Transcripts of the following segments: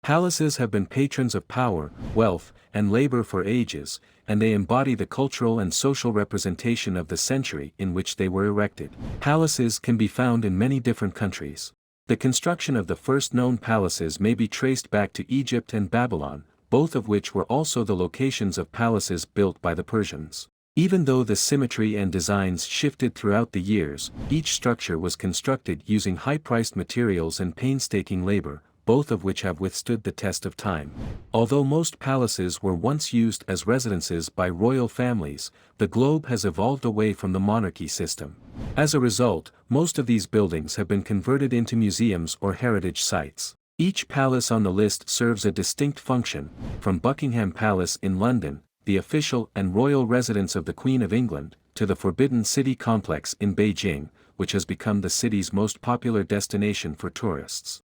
Palaces have been patrons of power, wealth, and labor for ages, and they embody the cultural and social representation of the century in which they were erected. Palaces can be found in many different countries. The construction of the first known palaces may be traced back to Egypt and Babylon, both of which were also the locations of palaces built by the Persians. Even though the symmetry and designs shifted throughout the years, each structure was constructed using high-priced materials and painstaking labor, both of which have withstood the test of time. Although most palaces were once used as residences by royal families, the globe has evolved away from the monarchy system. As a result, most of these buildings have been converted into museums or heritage sites. Each palace on the list serves a distinct function, from Buckingham Palace in London, the official and royal residence of the Queen of England, to the Forbidden City complex in Beijing, which has become the city's most popular destination for tourists.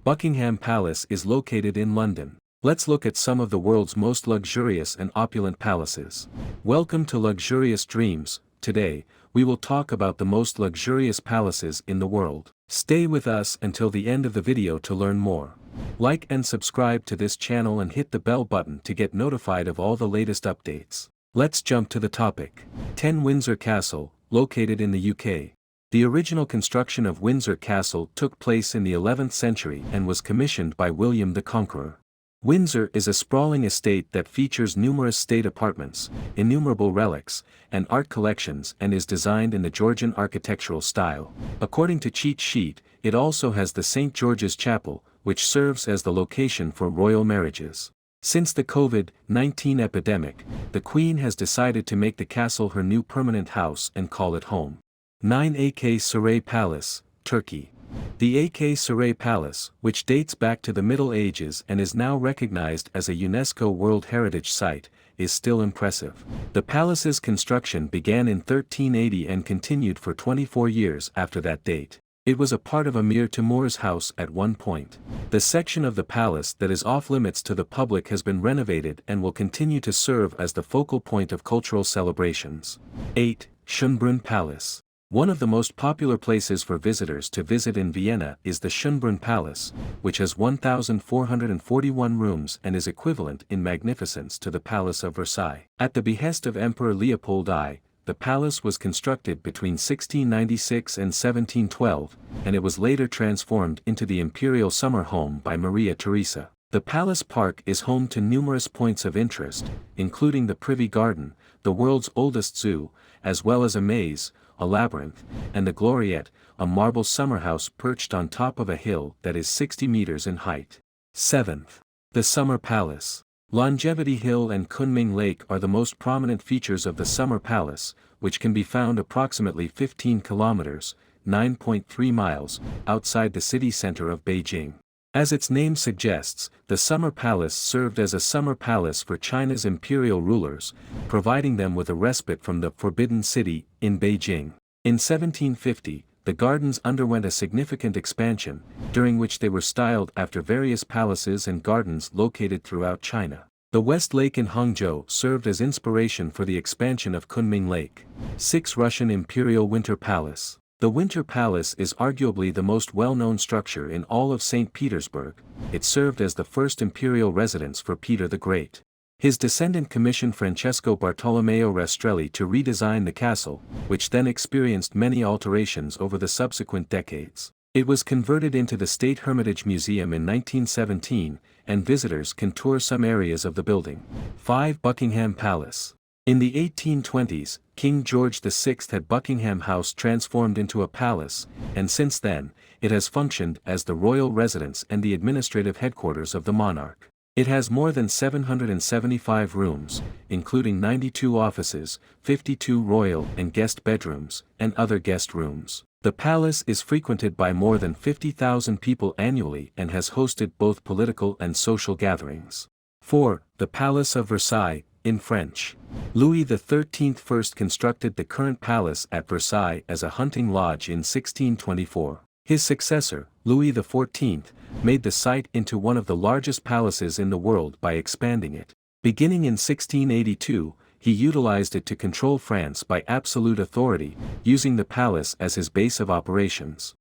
Buckingham Palace is located in London. Let's look at some of the world's most luxurious and opulent palaces. Welcome to Luxurious Dreams. Today, we will talk about the most luxurious palaces in the world. Stay with us until the end of the video to learn more. Like and subscribe to this channel and hit the bell button to get notified of all the latest updates. Let's jump to the topic. 10 Windsor Castle, located in the UK. The original construction of Windsor Castle took place in the 11th century and was commissioned by William the Conqueror. Windsor is a sprawling estate that features numerous state apartments, innumerable relics, and art collections and is designed in the Georgian architectural style. According to cheat sheet, it also has the St. George's Chapel, which serves as the location for royal marriages. Since the COVID-19 epidemic, the Queen has decided to make the castle her new permanent house and call it home. 9 𝐃𝐄𝐏𝐴 Palace, Turkey. The 𝐃𝐄𝐏𝐴 Palace, which dates back to the Middle Ages and is now recognized as a UNESCO World Heritage Site, is still impressive. The palace's construction began in 1380 and continued for 24 years after that date. It was a part of Amir Timur's house at one point. The section of the palace that is off-limits to the public has been renovated and will continue to serve as the focal point of cultural celebrations. 8. SCHONBRUNN Palace. One of the most popular places for visitors to visit in Vienna is the SCHONBRUNN Palace, which has 1,441 rooms and is equivalent in magnificence to the Palace of Versailles. At the behest of Emperor Leopold I, the palace was constructed between 1696 and 1712, and it was later transformed into the imperial summer home by Maria Theresa. The palace park is home to numerous points of interest, including the Privy Garden, the world's oldest zoo, as well as a maze, a labyrinth, and the Gloriette, a marble summerhouse perched on top of a hill that is 60 meters in height. 7th. The Summer Palace. Longevity Hill and Kunming Lake are the most prominent features of the Summer Palace, which can be found approximately 15 kilometers, 9.3 miles, outside the city center of Beijing. As its name suggests, the Summer Palace served as a summer palace for China's imperial rulers, providing them with a respite from the Forbidden City in Beijing. In 1750, the gardens underwent a significant expansion, during which they were styled after various palaces and gardens located throughout China. The West Lake in Hangzhou served as inspiration for the expansion of Kunming Lake. 6. Russian Imperial Winter Palace. The Winter Palace is arguably the most well-known structure in all of St. Petersburg. It served as the first imperial residence for Peter the Great. His descendant commissioned Francesco Bartolomeo Rastrelli to redesign the castle, which then experienced many alterations over the subsequent decades. It was converted into the State Hermitage Museum in 1917, and visitors can tour some areas of the building. 5. Buckingham Palace. In the 1820s, King George VI had Buckingham House transformed into a palace, and since then, it has functioned as the royal residence and the administrative headquarters of the monarch. It has more than 775 rooms, including 92 offices, 52 royal and guest bedrooms, and other guest rooms. The palace is frequented by more than 50,000 people annually and has hosted both political and social gatherings. 4. The Palace of Versailles, in French. Louis XIII first constructed the current palace at Versailles as a hunting lodge in 1624. His successor, Louis XIV, made the site into one of the largest palaces in the world by expanding it. Beginning in 1682, he utilized it to control France by absolute authority, using the palace as his base of operations.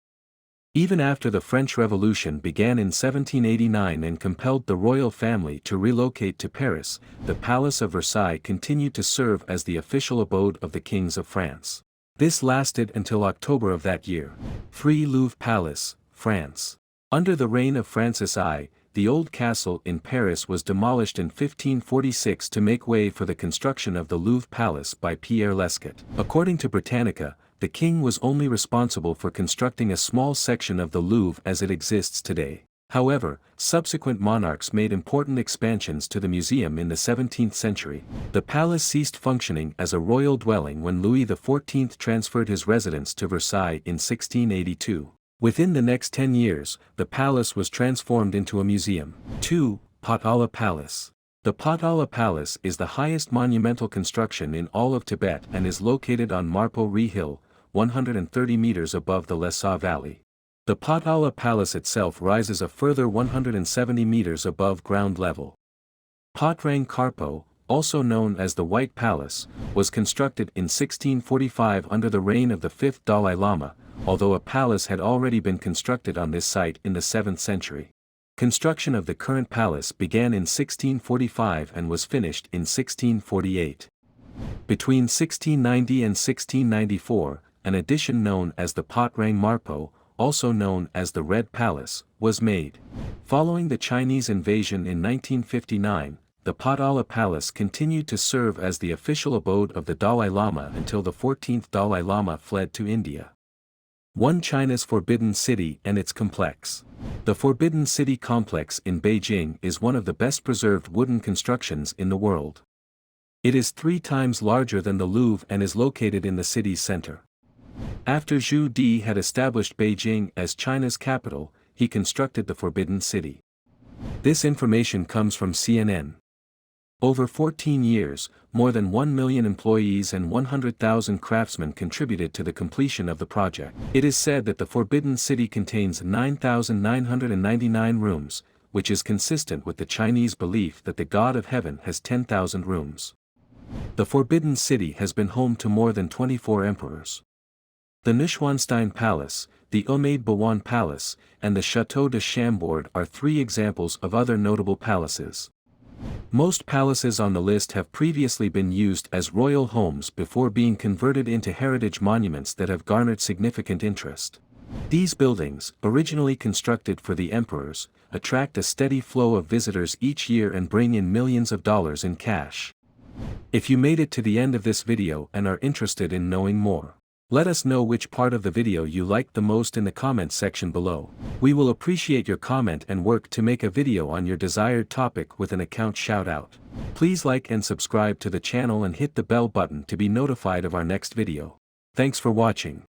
Even after the French Revolution began in 1789 and compelled the royal family to relocate to Paris, the Palace of Versailles continued to serve as the official abode of the kings of France. This lasted until October of that year. 3 Louvre Palace, France. Under the reign of Francis I, the old castle in Paris was demolished in 1546 to make way for the construction of the Louvre Palace by Pierre Lescot. According to Britannica, the king was only responsible for constructing a small section of the Louvre as it exists today. However, subsequent monarchs made important expansions to the museum in the 17th century. The palace ceased functioning as a royal dwelling when Louis XIV transferred his residence to Versailles in 1682. Within the next 10 years, the palace was transformed into a museum. 2. Potala Palace. The Potala Palace is the highest monumental construction in all of Tibet and is located on Marpo-Ri Hill, 130 meters above the Lhasa Valley. The Potala Palace itself rises a further 170 meters above ground level. 𝗏𝗏𝗡𝗏, also known as the White Palace, was constructed in 1645 under the reign of the 5th Dalai Lama, although a palace had already been constructed on this site in the 7th century. Construction of the current palace began in 1645 and was finished in 1648. Between 1690 and 1694, an addition known as the 𝗏𝗏𝗡𝗏, also known as the Red Palace, was made. Following the Chinese invasion in 1959, the Potala Palace continued to serve as the official abode of the Dalai Lama until the 14th Dalai Lama fled to India. 1. China's Forbidden City and its complex. The Forbidden City complex in Beijing is one of the best preserved wooden constructions in the world. It is 3 times larger than the Louvre and is located in the city's center. After 𝗔𝗕𝗢 had established Beijing as China's capital, he constructed the Forbidden City. This information comes from CNN. Over 14 years, more than 1 million employees and 100,000 craftsmen contributed to the completion of the project. It is said that the Forbidden City contains 9,999 rooms, which is consistent with the Chinese belief that the God of Heaven has 10,000 rooms. The Forbidden City has been home to more than 24 emperors. The Neuschwanstein Palace, the 𝗏𝗵𝗵𝗏𝗏 Palace, and the Château de Chambord are 3 examples of other notable palaces. Most palaces on the list have previously been used as royal homes before being converted into heritage monuments that have garnered significant interest. These buildings, originally constructed for the emperors, attract a steady flow of visitors each year and bring in millions of dollars in cash. If you made it to the end of this video and are interested in knowing more, let us know which part of the video you liked the most in the comments section below. We will appreciate your comment and work to make a video on your desired topic with an account shout-out. Please like and subscribe to the channel and hit the bell button to be notified of our next video. Thanks for watching.